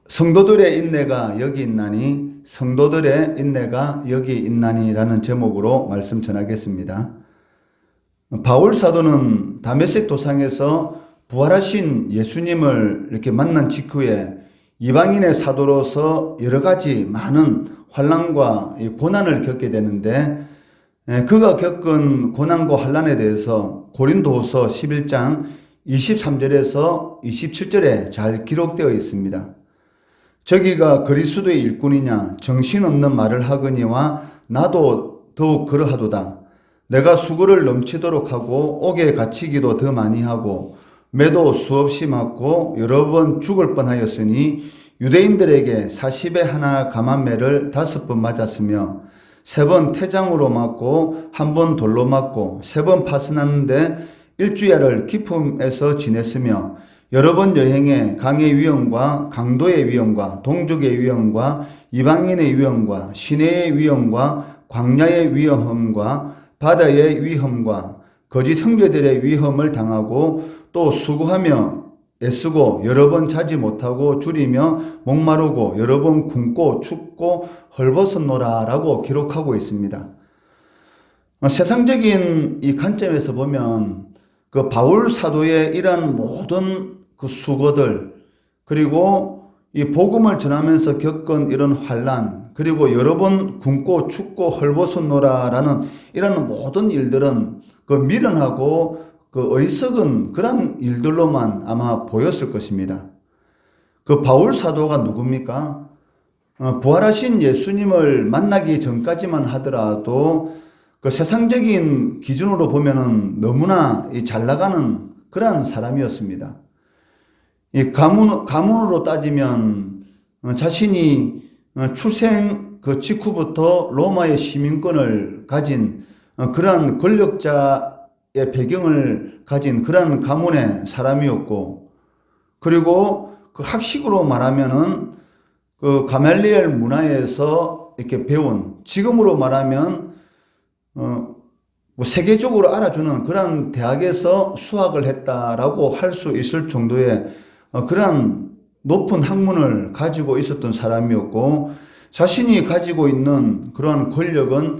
성도들의 인내가 여기 있나니, 성도들의 인내가 여기 있나니라는 제목으로 말씀 전하겠습니다. 바울 사도는 다메섹 도상에서 부활하신 예수님을 이렇게 만난 직후에 이방인의 사도로서 여러 가지 많은 환난과 고난을 겪게 되는데, 그가 겪은 고난과 환난에 대해서 고린도후서 11장 23절에서 27절에 잘 기록되어 있습니다. 저기가 그리스도의 일꾼이냐 정신없는 말을 하거니와 나도 더욱 그러하도다. 내가 수고를 넘치도록 하고 옥에 갇히기도 더 많이 하고 매도 수없이 맞고 여러 번 죽을 뻔하였으니 유대인들에게 40에 하나 감한매를 5번 맞았으며 3번 태장으로 맞고 1번 돌로 맞고 3번 파선하는데 일주일을 기품에서 지냈으며 여러 번 여행에 강의 위험과 강도의 위험과 동족의 위험과 이방인의 위험과 시내의 위험과 광야의 위험과 바다의 위험과 거짓 형제들의 위험을 당하고 또 수고하며 애쓰고 여러 번 자지 못하고 줄이며 목마르고 여러 번 굶고 춥고 헐벗었노라 라고 기록하고 있습니다. 세상적인 이 관점에서 보면 그 바울 사도의 이러한 모든 그 수고들, 그리고 이 복음을 전하면서 겪은 이런 환난, 그리고 여러 번 굶고 춥고 헐벗었노라라는 이런 모든 일들은 그 미련하고 그 어리석은 그런 일들로만 아마 보였을 것입니다. 그 바울 사도가 누굽니까? 부활하신 예수님을 만나기 전까지만 하더라도 그 세상적인 기준으로 보면은 너무나 잘 나가는 그러한 사람이었습니다. 이 가문으로 따지면 자신이 출생 그 직후부터 로마의 시민권을 가진 그러한 권력자의 배경을 가진 그러한 가문의 사람이었고, 그리고 그 학식으로 말하면은 그 가말리엘 문화에서 이렇게 배운, 지금으로 말하면 뭐 세계적으로 알아주는 그런 대학에서 수학을 했다라고 할 수 있을 정도의 그런 높은 학문을 가지고 있었던 사람이었고, 자신이 가지고 있는 그런 권력은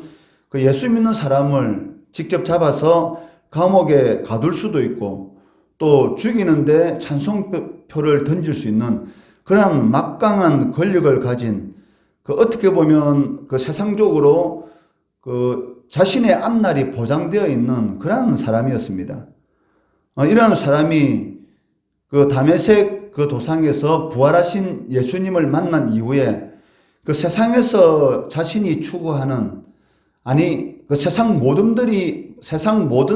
그 예수 믿는 사람을 직접 잡아서 감옥에 가둘 수도 있고 또 죽이는데 찬송표를 던질 수 있는 그런 막강한 권력을 가진, 그 어떻게 보면 그 세상적으로 그 자신의 앞날이 보장되어 있는 그런 사람이었습니다. 이러한 사람이 그 다메섹 그 도상에서 부활하신 예수님을 만난 이후에 그 세상에서 자신이 추구하는, 아니 그 세상 모든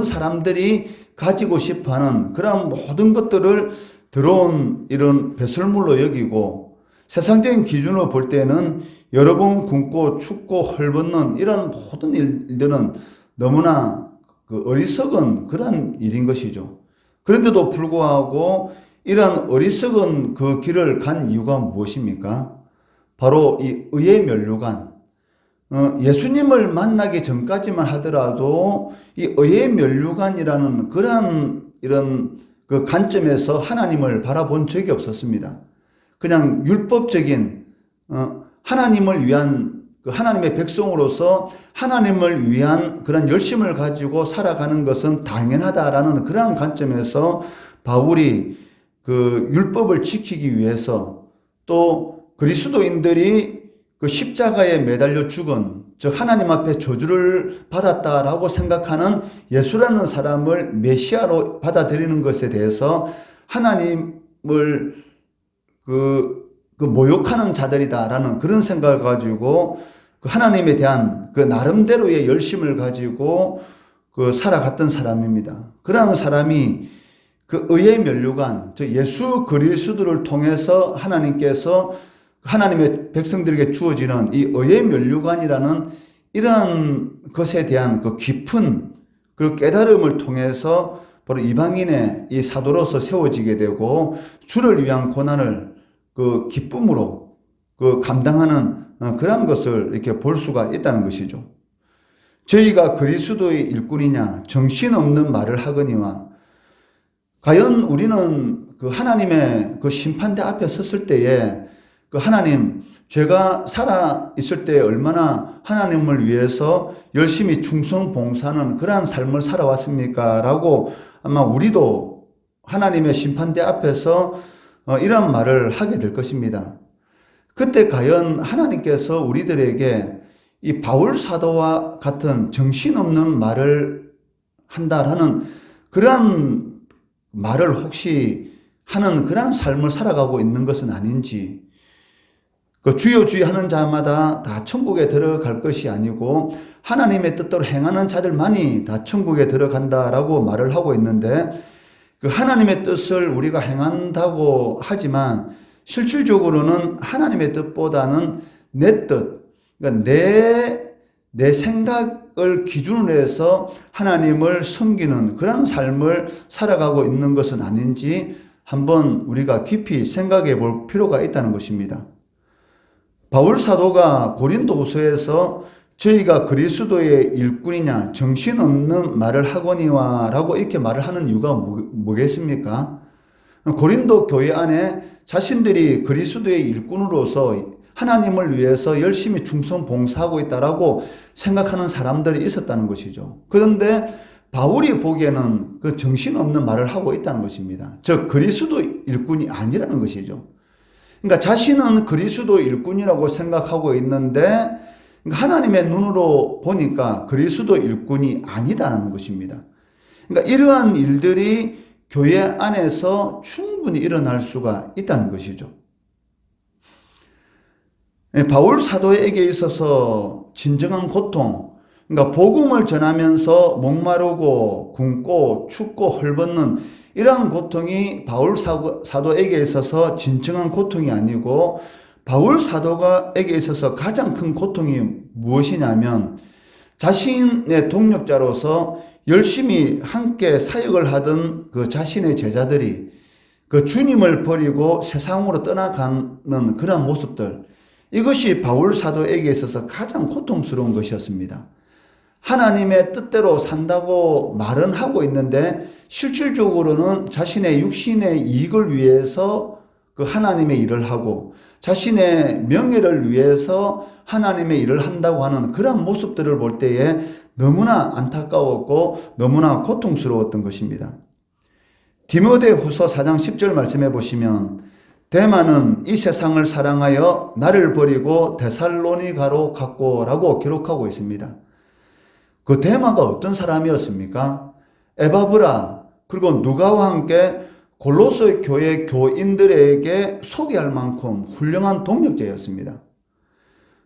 사람들이 가지고 싶어하는 그런 모든 것들을 들어온 이런 배설물로 여기고, 세상적인 기준으로 볼 때는 여러 번 굶고 춥고 헐벗는 이런 모든 일들은 너무나 그 어리석은 그런 일인 것이죠. 그런데도 불구하고 이러한 어리석은 그 길을 간 이유가 무엇입니까? 바로 이 의의 면류관. 예수님을 만나기 전까지만 하더라도 이 의의 면류관이라는 그러한 이런 그 관점에서 하나님을 바라본 적이 없었습니다. 그냥 율법적인 하나님을 위한 그 하나님의 백성으로서 하나님을 위한 그런 열심을 가지고 살아가는 것은 당연하다라는 그러한 관점에서 바울이 그 율법을 지키기 위해서, 또 그리스도인들이 그 십자가에 매달려 죽은, 즉 하나님 앞에 저주를 받았다라고 생각하는 예수라는 사람을 메시아로 받아들이는 것에 대해서 하나님을 그 모욕하는 자들이다라는 그런 생각을 가지고 그 하나님에 대한 그 나름대로의 열심을 가지고 그 살아갔던 사람입니다. 그러한 사람이 그 의의 면류관, 즉 예수 그리스도를 통해서 하나님께서 하나님의 백성들에게 주어지는 이 의의 면류관이라는 이러한 것에 대한 그 깊은 그 깨달음을 통해서 바로 이방인의 이 사도로서 세워지게 되고 주를 위한 고난을 그 기쁨으로 그 감당하는 그런 것을 이렇게 볼 수가 있다는 것이죠. 저희가 그리스도의 일꾼이냐 정신없는 말을 하거니와, 과연 우리는 그 하나님의 그 심판대 앞에 섰을 때에 그 하나님, 제가 살아 있을 때 얼마나 하나님을 위해서 열심히 충성 봉사하는 그러한 삶을 살아왔습니까? 라고 아마 우리도 하나님의 심판대 앞에서 이런 말을 하게 될 것입니다. 그때 과연 하나님께서 우리들에게 이 바울 사도와 같은 정신없는 말을 한다라는 그러한 말을 혹시 하는 그러한 삶을 살아가고 있는 것은 아닌지, 그 주여 주여 하는 자마다 다 천국에 들어갈 것이 아니고 하나님의 뜻대로 행하는 자들만이 다 천국에 들어간다라고 말을 하고 있는데, 그 하나님의 뜻을 우리가 행한다고 하지만 실질적으로는 하나님의 뜻보다는 내 뜻, 그러니까 내 생각을 기준으로 해서 하나님을 섬기는 그런 삶을 살아가고 있는 것은 아닌지 한번 우리가 깊이 생각해 볼 필요가 있다는 것입니다. 바울 사도가 고린도후서에서 저희가 그리스도의 일꾼이냐 정신없는 말을 하거니와 라고 이렇게 말을 하는 이유가 뭐겠습니까? 고린도 교회 안에 자신들이 그리스도의 일꾼으로서 하나님을 위해서 열심히 충성 봉사하고 있다라고 생각하는 사람들이 있었다는 것이죠. 그런데 바울이 보기에는 그 정신없는 말을 하고 있다는 것입니다. 즉 그리스도 일꾼이 아니라는 것이죠. 그러니까 자신은 그리스도 일꾼이라고 생각하고 있는데 하나님의 눈으로 보니까 그리스도 일꾼이 아니다라는 것입니다. 그러니까 이러한 일들이 교회 안에서 충분히 일어날 수가 있다는 것이죠. 바울 사도에게 있어서 진정한 고통, 그러니까 복음을 전하면서 목마르고 굶고 춥고 헐벗는 이러한 고통이 바울 사도에게 있어서 진정한 고통이 아니고, 바울 사도에게 있어서 가장 큰 고통이 무엇이냐면 자신의 동력자로서 열심히 함께 사역을 하던 그 자신의 제자들이 그 주님을 버리고 세상으로 떠나가는 그런 모습들, 이것이 바울 사도에게 있어서 가장 고통스러운 것이었습니다. 하나님의 뜻대로 산다고 말은 하고 있는데 실질적으로는 자신의 육신의 이익을 위해서 그 하나님의 일을 하고 자신의 명예를 위해서 하나님의 일을 한다고 하는 그런 모습들을 볼 때에 너무나 안타까웠고 너무나 고통스러웠던 것입니다. 디모데후서 4장 10절 말씀해 보시면 데마는 이 세상을 사랑하여 나를 버리고 데살로니가로 갔고라고 기록하고 있습니다. 그 데마가 어떤 사람이었습니까? 에바브라 그리고 누가와 함께 골로새 교회 교인들에게 소개할 만큼 훌륭한 동력자였습니다.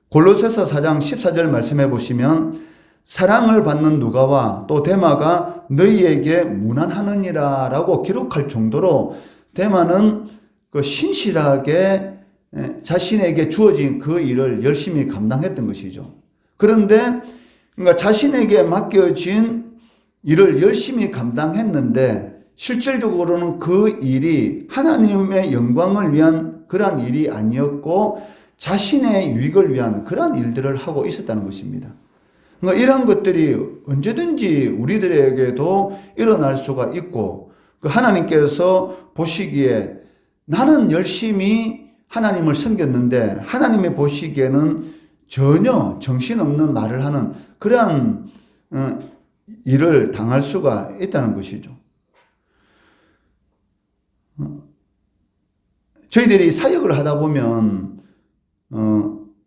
골로새서 4장 14절 말씀해 보시면 사랑을 받는 누가와 또 데마가 너희에게 무난하느니라 라고 기록할 정도로 데마는 그 신실하게 자신에게 주어진 그 일을 열심히 감당했던 것이죠. 그런데 그러니까 자신에게 맡겨진 일을 열심히 감당했는데 실질적으로는 그 일이 하나님의 영광을 위한 그러한 일이 아니었고 자신의 유익을 위한 그러한 일들을 하고 있었다는 것입니다. 그러니까 이러한 것들이 언제든지 우리들에게도 일어날 수가 있고, 그 하나님께서 보시기에 나는 열심히 하나님을 섬겼는데 하나님이 보시기에는 전혀 정신없는 말을 하는 그러한 일을 당할 수가 있다는 것이죠. 저희들이 사역을 하다 보면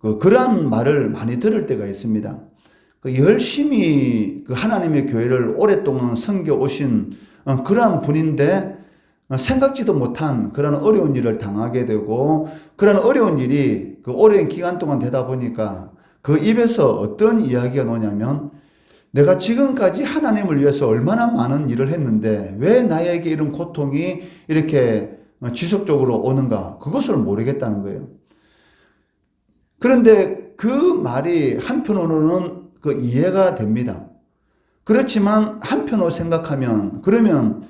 그러한 말을 많이 들을 때가 있습니다. 열심히 그 하나님의 교회를 오랫동안 섬겨 오신 그러한 분인데 생각지도 못한 그런 어려운 일을 당하게 되고, 그런 어려운 일이 그 오랜 기간 동안 되다 보니까 그 입에서 어떤 이야기가 나오냐면 내가 지금까지 하나님을 위해서 얼마나 많은 일을 했는데 왜 나에게 이런 고통이 이렇게 지속적으로 오는가, 그것을 모르겠다는 거예요. 그런데 그 말이 한편으로는 그 이해가 됩니다. 그렇지만 한편으로 생각하면, 그러면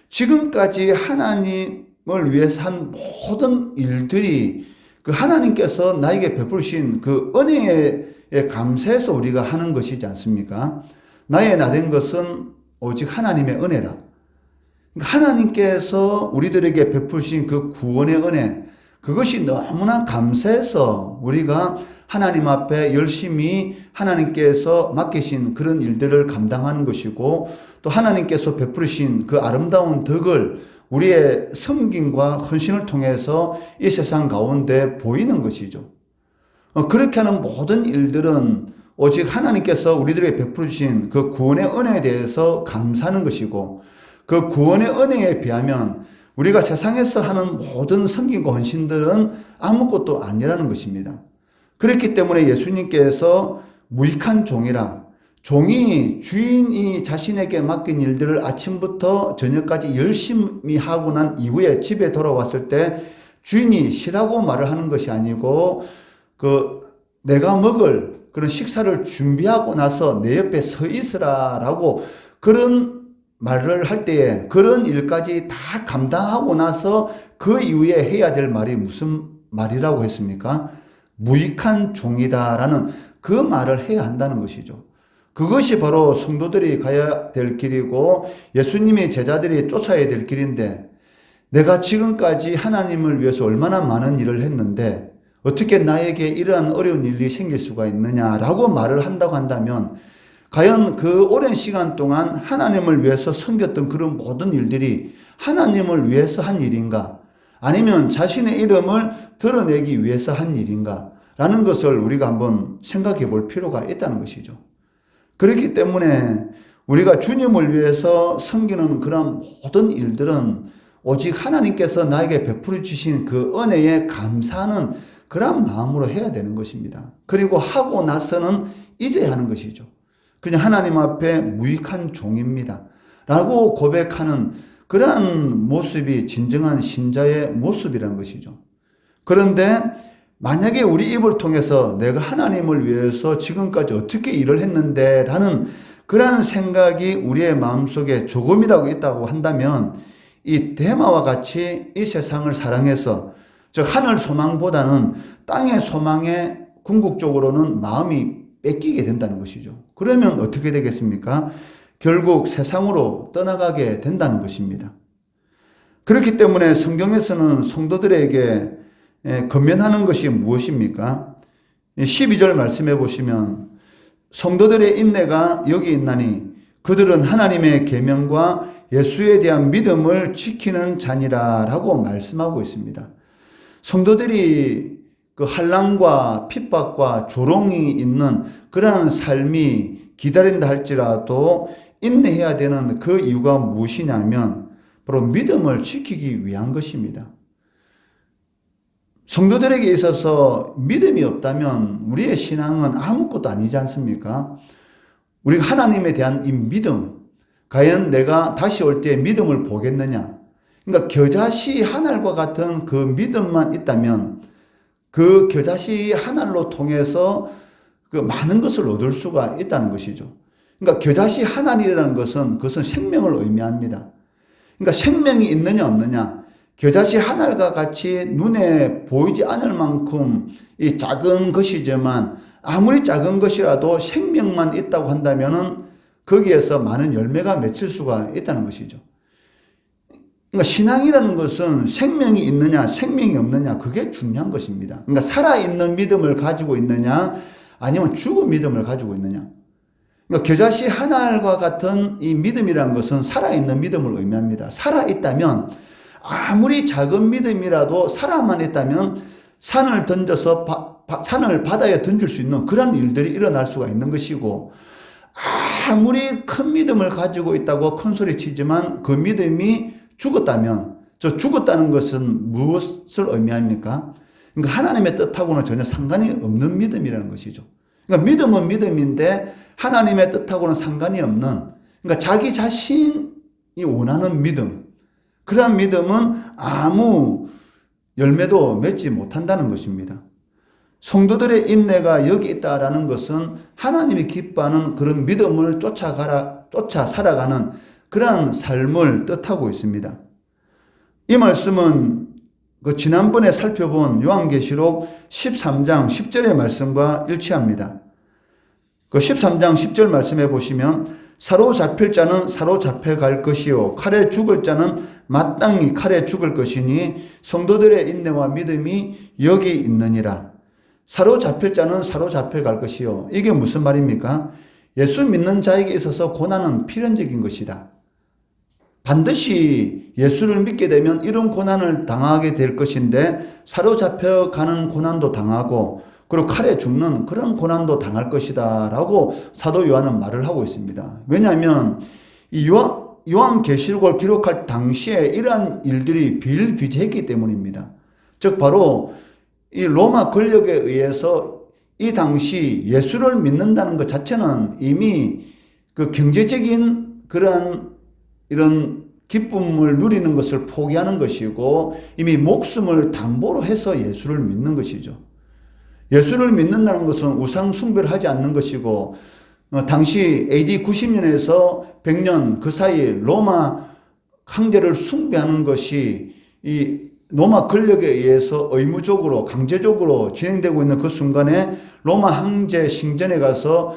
지금까지 하나님을 위해서 한 모든 일들이 그 하나님께서 나에게 베푸신 그 은혜에 감사해서 우리가 하는 것이지 않습니까? 나의 나된 것은 오직 하나님의 은혜다. 하나님께서 우리들에게 베푸신 그 구원의 은혜, 그것이 너무나 감사해서 우리가 하나님 앞에 열심히 하나님께서 맡기신 그런 일들을 감당하는 것이고, 또 하나님께서 베푸르신 그 아름다운 덕을 우리의 섬김과 헌신을 통해서 이 세상 가운데 보이는 것이죠. 그렇게 하는 모든 일들은 오직 하나님께서 우리들에게 베풀어 주신 그 구원의 은혜에 대해서 감사하는 것이고, 그 구원의 은혜에 비하면 우리가 세상에서 하는 모든 섬김과 헌신들은 아무것도 아니라는 것입니다. 그렇기 때문에 예수님께서 무익한 종이라, 종이 주인이 자신에게 맡긴 일들을 아침부터 저녁까지 열심히 하고 난 이후에 집에 돌아왔을 때 주인이 쉬라고 말을 하는 것이 아니고, 내가 먹을 그런 식사를 준비하고 나서 내 옆에 서 있으라라고 그런 말을 할 때에 그런 일까지 다 감당하고 나서 그 이후에 해야 될 말이 무슨 말이라고 했습니까? 무익한 종이다라는 그 말을 해야 한다는 것이죠. 그것이 바로 성도들이 가야 될 길이고 예수님의 제자들이 쫓아야 될 길인데, 내가 지금까지 하나님을 위해서 얼마나 많은 일을 했는데 어떻게 나에게 이러한 어려운 일이 생길 수가 있느냐라고 말을 한다고 한다면, 과연 그 오랜 시간 동안 하나님을 위해서 섬겼던 그런 모든 일들이 하나님을 위해서 한 일인가? 아니면 자신의 이름을 드러내기 위해서 한 일인가? 라는 것을 우리가 한번 생각해 볼 필요가 있다는 것이죠. 그렇기 때문에 우리가 주님을 위해서 섬기는 그런 모든 일들은 오직 하나님께서 나에게 베풀어 주신 그 은혜에 감사하는 그런 마음으로 해야 되는 것입니다. 그리고 하고 나서는 잊어야 하는 것이죠. 그냥 하나님 앞에 무익한 종입니다 라고 고백하는 그러한 모습이 진정한 신자의 모습이라는 것이죠. 그런데 만약에 우리 입을 통해서 내가 하나님을 위해서 지금까지 어떻게 일을 했는데 라는 그러한 생각이 우리의 마음속에 조금이라도 있다고 한다면, 이 데마와 같이 이 세상을 사랑해서, 즉 하늘 소망보다는 땅의 소망에 궁극적으로는 마음이 뺏기게 된다는 것이죠. 그러면 어떻게 되겠습니까? 결국 세상으로 떠나가게 된다는 것입니다. 그렇기 때문에 성경에서는 성도들에게 권면하는 것이 무엇입니까? 12절 말씀해 보시면, 성도들의 인내가 여기 있나니 그들은 하나님의 계명과 예수에 대한 믿음을 지키는 자니라 라고 말씀하고 있습니다. 성도들이 그 환난과 핍박과 조롱이 있는 그러한 삶이 기다린다 할지라도 인내해야 되는 그 이유가 무엇이냐면 바로 믿음을 지키기 위한 것입니다. 성도들에게 있어서 믿음이 없다면 우리의 신앙은 아무것도 아니지 않습니까? 우리가 하나님에 대한 이 믿음, 과연 내가 다시 올 때 믿음을 보겠느냐? 그러니까 겨자씨 한 알과 같은 그 믿음만 있다면 그 겨자씨 한 알로 통해서 그 많은 것을 얻을 수가 있다는 것이죠. 그러니까 겨자씨 한 알이라는 것은 그것은 생명을 의미합니다. 그러니까 생명이 있느냐 없느냐, 겨자씨 한 알과 같이 눈에 보이지 않을 만큼 이 작은 것이지만 아무리 작은 것이라도 생명만 있다고 한다면은 거기에서 많은 열매가 맺힐 수가 있다는 것이죠. 그러니까 신앙이라는 것은 생명이 있느냐 생명이 없느냐, 그게 중요한 것입니다. 그러니까 살아있는 믿음을 가지고 있느냐 아니면 죽은 믿음을 가지고 있느냐. 그러니까 겨자씨 한 알과 같은 이 믿음이라는 것은 살아있는 믿음을 의미합니다. 살아있다면, 아무리 작은 믿음이라도 살아만 있다면 산을 던져서 산을 바다에 던질 수 있는 그런 일들이 일어날 수가 있는 것이고, 아무리 큰 믿음을 가지고 있다고 큰 소리 치지만 그 믿음이 죽었다면, 저 죽었다는 것은 무엇을 의미합니까? 그러니까 하나님의 뜻하고는 전혀 상관이 없는 믿음이라는 것이죠. 그러니까 믿음은 믿음인데 하나님의 뜻하고는 상관이 없는, 그러니까 자기 자신이 원하는 믿음, 그러한 믿음은 아무 열매도 맺지 못한다는 것입니다. 성도들의 인내가 여기 있다라는 것은 하나님이 기뻐하는 그런 믿음을 쫓아 살아가는 그러한 삶을 뜻하고 있습니다. 이 말씀은 그 지난번에 살펴본 요한계시록 13장 10절의 말씀과 일치합니다. 그 13장 10절 말씀해 보시면, 사로잡힐 자는 사로잡혀갈 것이요 칼에 죽을 자는 마땅히 칼에 죽을 것이니 성도들의 인내와 믿음이 여기 있느니라. 사로잡힐 자는 사로잡혀갈 것이요. 이게 무슨 말입니까? 예수 믿는 자에게 있어서 고난은 필연적인 것이다. 반드시 예수를 믿게 되면 이런 고난을 당하게 될 것인데 사로잡혀가는 고난도 당하고 그리고 칼에 죽는 그런 고난도 당할 것이다 라고 사도 요한은 말을 하고 있습니다. 왜냐하면 이 요한계시록을 기록할 당시에 이러한 일들이 비일비재했기 때문입니다. 즉 바로 이 로마 권력에 의해서 이 당시 예수를 믿는다는 것 자체는 이미 그 경제적인 그런 이런 기쁨을 누리는 것을 포기하는 것이고 이미 목숨을 담보로 해서 예수를 믿는 것이죠. 예수를 믿는다는 것은 우상 숭배를 하지 않는 것이고 당시 AD 90년에서 100년 그 사이 로마 황제를 숭배하는 것이 이 로마 권력에 의해서 의무적으로 강제적으로 진행되고 있는 그 순간에 로마 황제 신전에 가서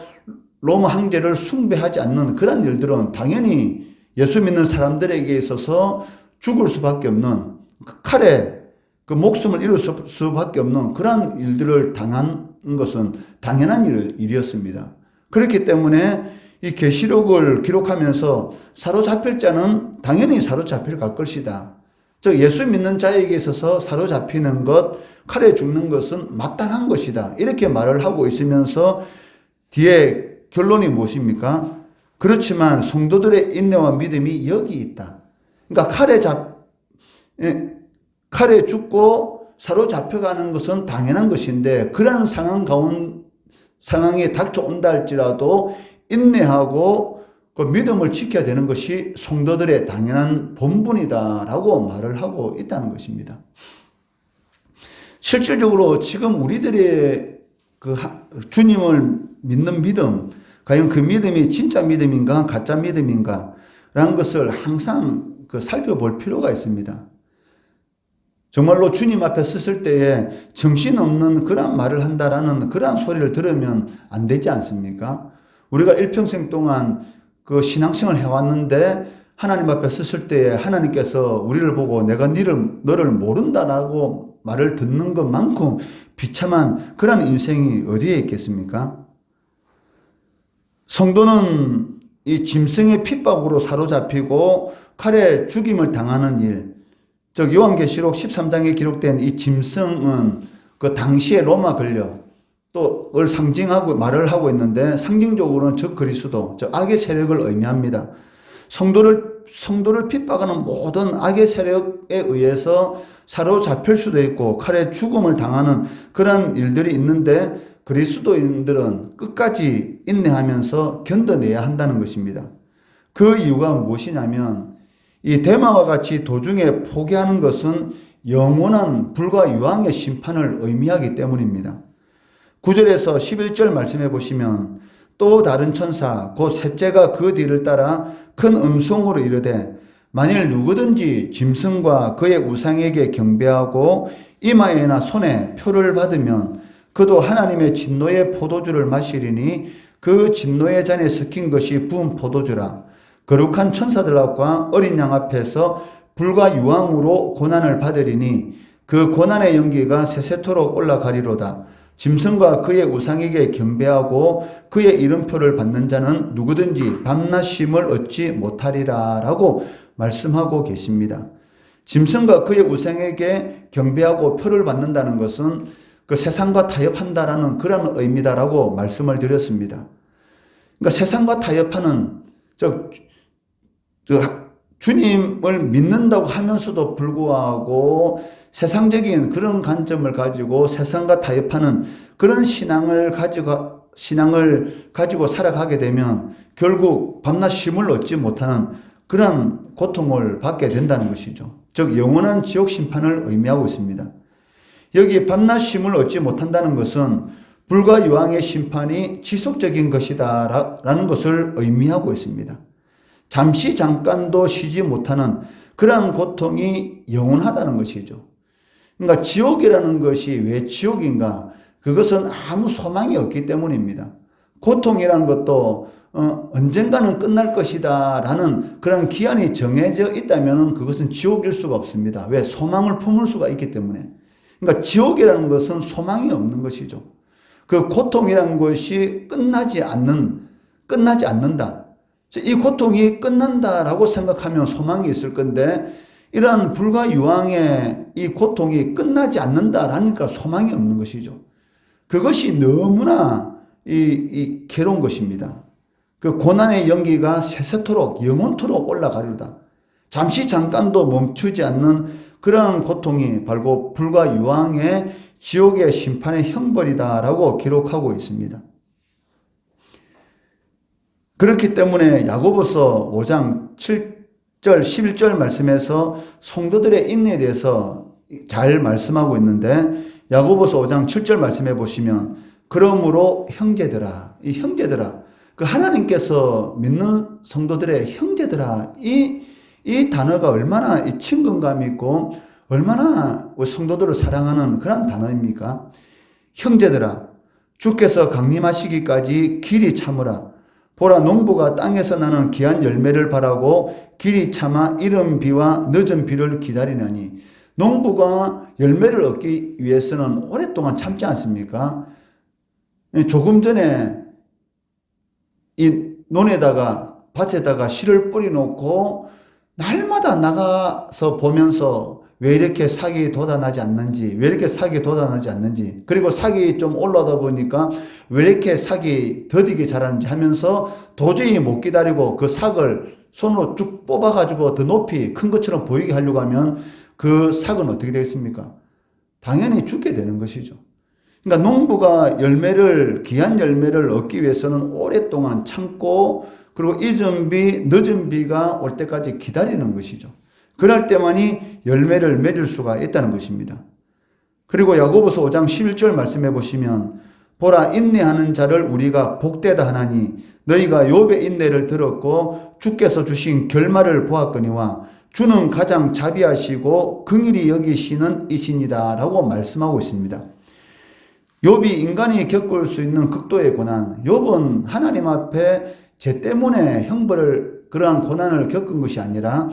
로마 황제를 숭배하지 않는 그런 일들은 당연히 예수 믿는 사람들에게 있어서 죽을 수밖에 없는 칼에 그 목숨을 잃을 수밖에 없는 그런 일들을 당한 것은 당연한 일이었습니다. 그렇기 때문에 이 계시록을 기록하면서 사로잡힐 자는 당연히 사로잡힐 갈 것이다. 즉 예수 믿는 자에게 있어서 사로잡히는 것, 칼에 죽는 것은 마땅한 것이다. 이렇게 말을 하고 있으면서 뒤에 결론이 무엇입니까? 그렇지만 성도들의 인내와 믿음이 여기 있다. 그러니까 칼에 죽고 사로잡혀가는 것은 당연한 것인데 그러한 상황이 닥쳐온다 할지라도 인내하고 그 믿음을 지켜야 되는 것이 성도들의 당연한 본분이다라고 말을 하고 있다는 것입니다. 실질적으로 지금 우리들의 그 주님을 믿는 믿음, 과연 그 믿음이 진짜 믿음인가 가짜 믿음인가 라는 것을 항상 살펴볼 필요가 있습니다. 정말로 주님 앞에 섰을 때에 정신없는 그런 말을 한다라는 그런 소리를 들으면 안 되지 않습니까? 우리가 일평생 동안 그 신앙생활을 해왔는데 하나님 앞에 섰을 때에 하나님께서 우리를 보고 내가 너를 모른다라고 말을 듣는 것만큼 비참한 그런 인생이 어디에 있겠습니까? 성도는 이 짐승의 핍박으로 사로잡히고 칼에 죽임을 당하는 일, 즉 요한계시록 13장에 기록된 이 짐승은 그 당시의 로마 권력 또를 상징하고 말을 하고 있는데 상징적으로는 적 그리스도, 즉 악의 세력을 의미합니다. 성도를 핍박하는 모든 악의 세력에 의해서 사로잡힐 수도 있고 칼에 죽음을 당하는 그런 일들이 있는데 그리스도인들은 끝까지 인내하면서 견뎌내야 한다는 것입니다. 그 이유가 무엇이냐면 이 데마와 같이 도중에 포기하는 것은 영원한 불과 유황의 심판을 의미하기 때문입니다. 9절에서 11절 말씀해 보시면 또 다른 천사 곧 셋째가 그 뒤를 따라 큰 음성으로 이르되 만일 누구든지 짐승과 그의 우상에게 경배하고 이마에나 손에 표를 받으면 그도 하나님의 진노의 포도주를 마시리니 그 진노의 잔에 섞인 것이 부은 포도주라. 거룩한 천사들 앞과 어린 양 앞에서 불과 유황으로 고난을 받으리니 그 고난의 연기가 세세토록 올라가리로다. 짐승과 그의 우상에게 경배하고 그의 이름표를 받는 자는 누구든지 밤낮 쉼을 얻지 못하리라 라고 말씀하고 계십니다. 짐승과 그의 우상에게 경배하고 표를 받는다는 것은 그 세상과 타협한다라는 그런 의미다라고 말씀을 드렸습니다. 그러니까 세상과 타협하는 주님을 믿는다고 하면서도 불구하고 세상적인 그런 관점을 가지고 세상과 타협하는 그런 신앙을 가지고 살아가게 되면 결국 밤낮 쉼을 얻지 못하는 그런 고통을 받게 된다는 것이죠. 즉 영원한 지옥 심판을 의미하고 있습니다. 여기 밤낮 쉼을 얻지 못한다는 것은 불과 유황의 심판이 지속적인 것이다 라는 것을 의미하고 있습니다. 잠깐도 쉬지 못하는 그러한 고통이 영원하다는 것이죠. 그러니까 지옥이라는 것이 왜 지옥인가? 그것은 아무 소망이 없기 때문입니다. 고통이라는 것도 언젠가는 끝날 것이다 라는 그런 기한이 정해져 있다면 그것은 지옥일 수가 없습니다. 왜? 소망을 품을 수가 있기 때문에. 그러니까 지옥이라는 것은 소망이 없는 것이죠. 그 고통이라는 것이 끝나지 않는다. 이 고통이 끝난다라고 생각하면 소망이 있을 건데 이러한 불과 유황의 이 고통이 끝나지 않는다라니까 소망이 없는 것이죠. 그것이 너무나 이 괴로운 것입니다. 그 고난의 연기가 세세토록 영원토록 올라가리로다. 잠깐도 멈추지 않는 그런 고통이 바로 불과 유황의 지옥의 심판의 형벌이다라고 기록하고 있습니다. 그렇기 때문에 야고보서 5장 7절 11절 말씀에서 성도들의 인내에 대해서 잘 말씀하고 있는데 야고보서 5장 7절 말씀해 보시면 그러므로 형제들아, 이 형제들아, 그 하나님께서 믿는 성도들의 형제들아, 이 단어가 얼마나 이 친근감이 있고 얼마나 성도들을 사랑하는 그런 단어입니까? 형제들아, 주께서 강림하시기까지 길이 참으라. 보라, 농부가 땅에서 나는 귀한 열매를 바라고 길이 참아 이른 비와 늦은 비를 기다리나니, 농부가 열매를 얻기 위해서는 오랫동안 참지 않습니까? 조금 전에 이 논에다가 밭에다가 씨를 뿌려놓고 날마다 나가서 보면서 왜 이렇게 삭이 돋아나지 않는지, 그리고 삭이 좀 올라다 보니까 왜 이렇게 삭이 더디게 자라는지 하면서 도저히 못 기다리고 그 삭을 손으로 쭉 뽑아가지고 더 높이 큰 것처럼 보이게 하려고 하면 그 삭은 어떻게 되겠습니까? 당연히 죽게 되는 것이죠. 그러니까 농부가 귀한 열매를 얻기 위해서는 오랫동안 참고 그리고 잊은 비, 늦은 비가 올 때까지 기다리는 것이죠. 그럴 때만이 열매를 맺을 수가 있다는 것입니다. 그리고 야고보서 5장 11절 말씀해 보시면 보라, 인내하는 자를 우리가 복되다 하나니 너희가 욥의 인내를 들었고 주께서 주신 결말을 보았거니와 주는 가장 자비하시고 긍휼히 여기시는 이신이다 라고 말씀하고 있습니다. 욥이 인간이 겪을 수 있는 극도의 고난, 욥은 하나님 앞에 죄 때문에 그러한 고난을 겪은 것이 아니라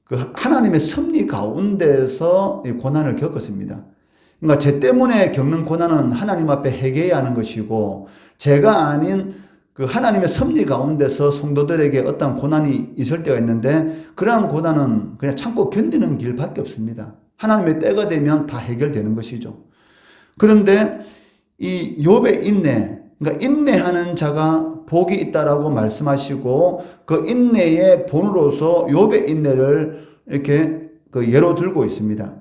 그 하나님의 섭리 가운데서 고난을 겪었습니다. 그러니까 죄 때문에 겪는 고난은 하나님 앞에 회개해야 하는 것이고, 죄가 아닌 그 하나님의 섭리 가운데서 성도들에게 어떤 고난이 있을 때가 있는데 그러한 고난은 그냥 참고 견디는 길밖에 없습니다. 하나님의 때가 되면 다 해결되는 것이죠. 그런데 이 욥의 인내, 그러니까 인내하는 자가 복이 있다라고 말씀하시고 그 인내의 본으로서 욥의 인내를 이렇게 그 예로 들고 있습니다.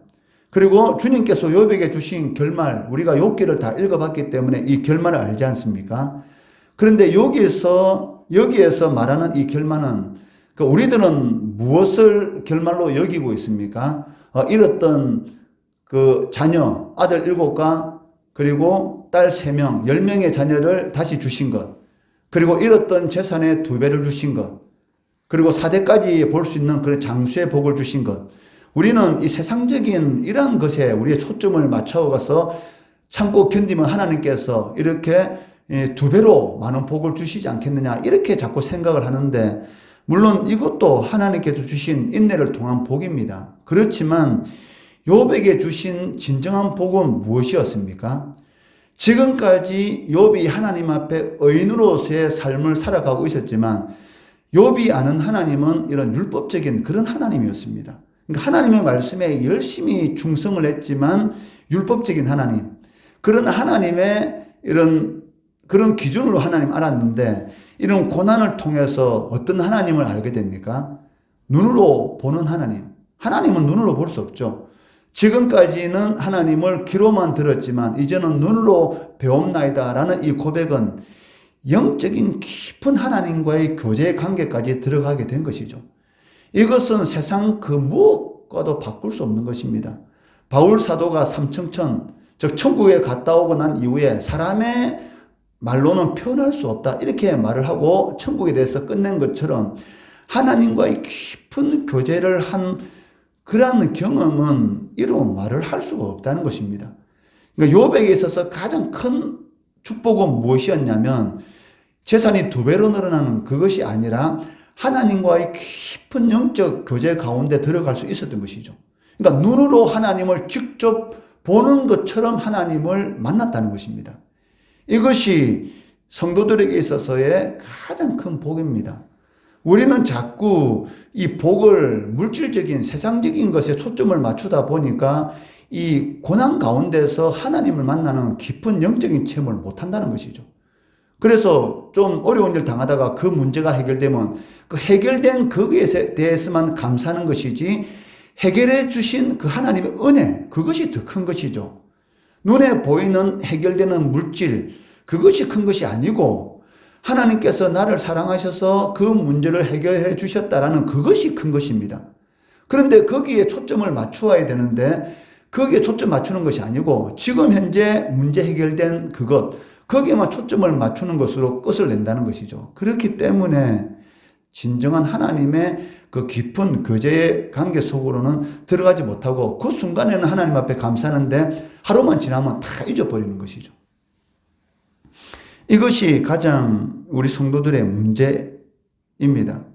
그리고 주님께서 욥에게 주신 결말, 우리가 욥기를 다 읽어봤기 때문에 이 결말을 알지 않습니까? 그런데 여기에서 말하는 이 결말은 우리들은 무엇을 결말로 여기고 있습니까? 잃었던 그 자녀, 아들 7과 그리고 딸 3명, 10명의 자녀를 다시 주신 것, 그리고 잃었던 재산의 2배를 주신 것, 그리고 4대까지 볼 수 있는 그런 장수의 복을 주신 것. 우리는 이 세상적인 이러한 것에 우리의 초점을 맞춰가서 참고 견디면 하나님께서 이렇게 2배로 많은 복을 주시지 않겠느냐, 이렇게 자꾸 생각을 하는데, 물론 이것도 하나님께서 주신 인내를 통한 복입니다. 그렇지만 욥에게 주신 진정한 복은 무엇이었습니까? 지금까지 욥이 하나님 앞에 의인으로서의 삶을 살아가고 있었지만 욥이 아는 하나님은 이런 율법적인 그런 하나님이었습니다. 그러니까 하나님의 말씀에 열심히 충성을 했지만 율법적인 하나님, 그런 하나님의 그런 기준으로 하나님 알았는데, 이런 고난을 통해서 어떤 하나님을 알게 됩니까? 눈으로 보는 하나님. 하나님은 눈으로 볼 수 없죠. 지금까지는 하나님을 귀로만 들었지만 이제는 눈으로 배움나이다라는 이 고백은 영적인 깊은 하나님과의 교제 관계까지 들어가게 된 것이죠. 이것은 세상 그 무엇과도 바꿀 수 없는 것입니다. 바울 사도가 삼청천, 즉 천국에 갔다 오고 난 이후에 사람의 말로는 표현할 수 없다, 이렇게 말을 하고 천국에 대해서 끝낸 것처럼 하나님과의 깊은 교제를 한 그러한 경험은 이로 말을 할 수가 없다는 것입니다. 그러니까 욥에게 있어서 가장 큰 축복은 무엇이었냐면 재산이 2배로 늘어나는 그것이 아니라 하나님과의 깊은 영적 교제 가운데 들어갈 수 있었던 것이죠. 그러니까 눈으로 하나님을 직접 보는 것처럼 하나님을 만났다는 것입니다. 이것이 성도들에게 있어서의 가장 큰 복입니다. 우리는 자꾸 이 복을 물질적인 세상적인 것에 초점을 맞추다 보니까 이 고난 가운데서 하나님을 만나는 깊은 영적인 체험을 못한다는 것이죠. 그래서 좀 어려운 일 당하다가 그 문제가 해결되면 그 해결된 거기에 대해서만 감사하는 것이지, 해결해 주신 그 하나님의 은혜, 그것이 더 큰 것이죠. 눈에 보이는 해결되는 물질, 그것이 큰 것이 아니고 하나님께서 나를 사랑하셔서 그 문제를 해결해 주셨다라는 그것이 큰 것입니다. 그런데 거기에 초점을 맞추어야 되는데 거기에 초점 맞추는 것이 아니고 지금 현재 문제 해결된 그것, 거기에만 초점을 맞추는 것으로 끝을 낸다는 것이죠. 그렇기 때문에 진정한 하나님의 그 깊은 교제의 관계 속으로는 들어가지 못하고 그 순간에는 하나님 앞에 감사하는데 하루만 지나면 다 잊어버리는 것이죠. 이것이 가장 우리 성도들의 문제입니다.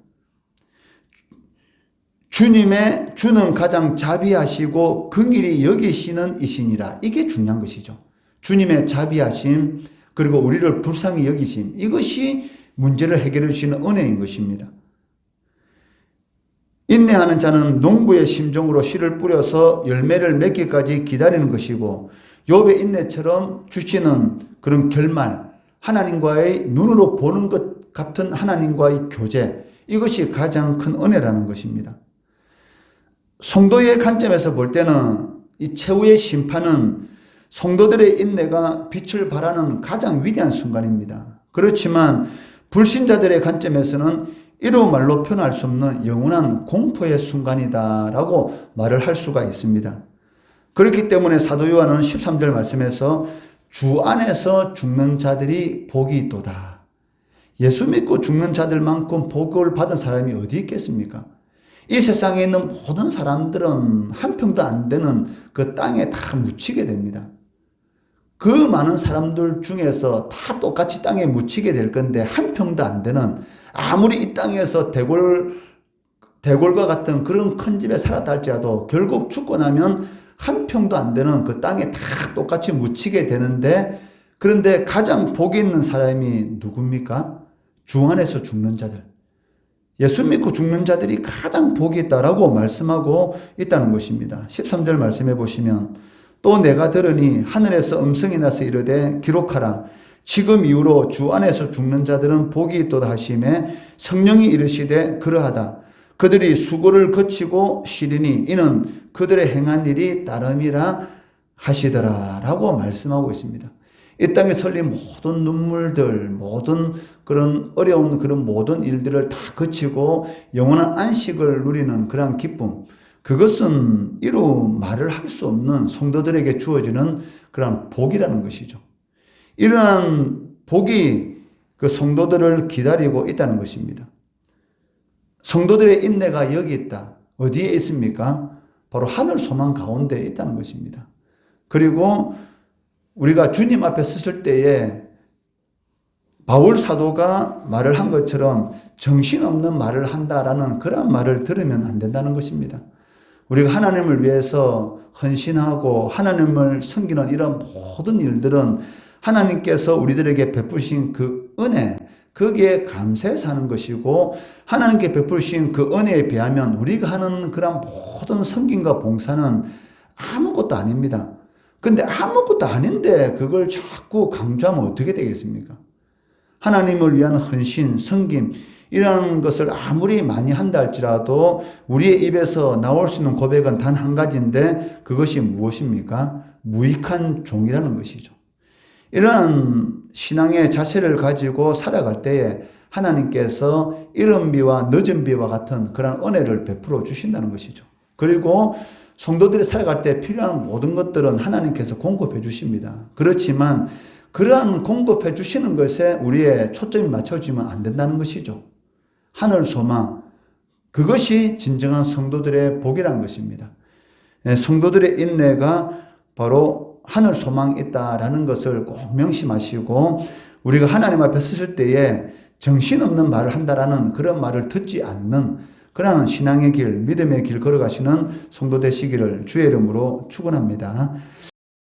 주는 가장 자비하시고 긍휼히 여기시는 이시니라. 이게 중요한 것이죠. 주님의 자비하심, 그리고 우리를 불쌍히 여기심, 이것이 문제를 해결해 주시는 은혜인 것입니다. 인내하는 자는 농부의 심정으로 씨를 뿌려서 열매를 맺기까지 기다리는 것이고, 욥의 인내처럼 주시는 그런 결말, 하나님과의 눈으로 보는 것 같은 하나님과의 교제, 이것이 가장 큰 은혜라는 것입니다. 성도의 관점에서 볼 때는 이 최후의 심판은 성도들의 인내가 빛을 발하는 가장 위대한 순간입니다. 그렇지만 불신자들의 관점에서는 이루 말로 표현할 수 없는 영원한 공포의 순간이다라고 말을 할 수가 있습니다. 그렇기 때문에 사도 요한은 13절 말씀에서 주 안에서 죽는 자들이 복이 있도다. 예수 믿고 죽는 자들만큼 복을 받은 사람이 어디 있겠습니까? 이 세상에 있는 모든 사람들은 한 평도 안 되는 그 땅에 다 묻히게 됩니다. 그 많은 사람들 중에서 다 똑같이 땅에 묻히게 될 건데 한 평도 안 되는, 아무리 이 땅에서 대골과 같은 그런 큰 집에 살았다 할지라도 결국 죽고 나면 한 평도 안 되는 그 땅에 다 똑같이 묻히게 되는데, 그런데 가장 복이 있는 사람이 누굽니까? 주 안에서 죽는 자들. 예수 믿고 죽는 자들이 가장 복이 있다라고 말씀하고 있다는 것입니다. 13절 말씀해 보시면, 또 내가 들으니 하늘에서 음성이 나서 이르되 기록하라. 지금 이후로 주 안에서 죽는 자들은 복이 있도다 하시매 성령이 이르시되 그러하다. 그들이 수고를 거치고 쉬리니 이는 그들의 행한 일이 따름이라 하시더라 라고 말씀하고 있습니다. 이 땅에 설린 모든 눈물들, 모든 그런 어려운 그런 모든 일들을 다 거치고 영원한 안식을 누리는 그러한 기쁨, 그것은 이루 말을 할 수 없는 성도들에게 주어지는 그런 복이라는 것이죠. 이러한 복이 그 성도들을 기다리고 있다는 것입니다. 성도들의 인내가 여기 있다. 어디에 있습니까? 바로 하늘 소망 가운데 있다는 것입니다. 그리고 우리가 주님 앞에 섰을 때에 바울 사도가 말을 한 것처럼 정신없는 말을 한다라는 그런 말을 들으면 안 된다는 것입니다. 우리가 하나님을 위해서 헌신하고 하나님을 섬기는 이런 모든 일들은 하나님께서 우리들에게 베푸신 그 은혜, 거기에 감사해서 하는 것이고, 하나님께 베푸신 그 은혜에 비하면 우리가 하는 그런 모든 섬김과 봉사는 아무것도 아닙니다. 근데 아무것도 아닌데 그걸 자꾸 강조하면 어떻게 되겠습니까? 하나님을 위한 헌신, 섬김, 이런 것을 아무리 많이 한다 할지라도 우리의 입에서 나올 수 있는 고백은 단 한 가지인데 그것이 무엇입니까? 무익한 종이라는 것이죠. 이러한 신앙의 자세를 가지고 살아갈 때에 하나님께서 이른 비와 늦은 비와 같은 그런 은혜를 베풀어 주신다는 것이죠. 그리고 성도들이 살아갈 때 필요한 모든 것들은 하나님께서 공급해 주십니다. 그렇지만 그러한 공급해 주시는 것에 우리의 초점이 맞춰지면 안 된다는 것이죠. 하늘 소망, 그것이 진정한 성도들의 복이라는 것입니다. 성도들의 인내가 바로 하늘 소망이 있다라는 것을 꼭 명심하시고, 우리가 하나님 앞에 섰을 때에 정신없는 말을 한다라는 그런 말을 듣지 않는 그러한 신앙의 길, 믿음의 길 걸어가시는 성도 되시기를 주의 이름으로 축원합니다.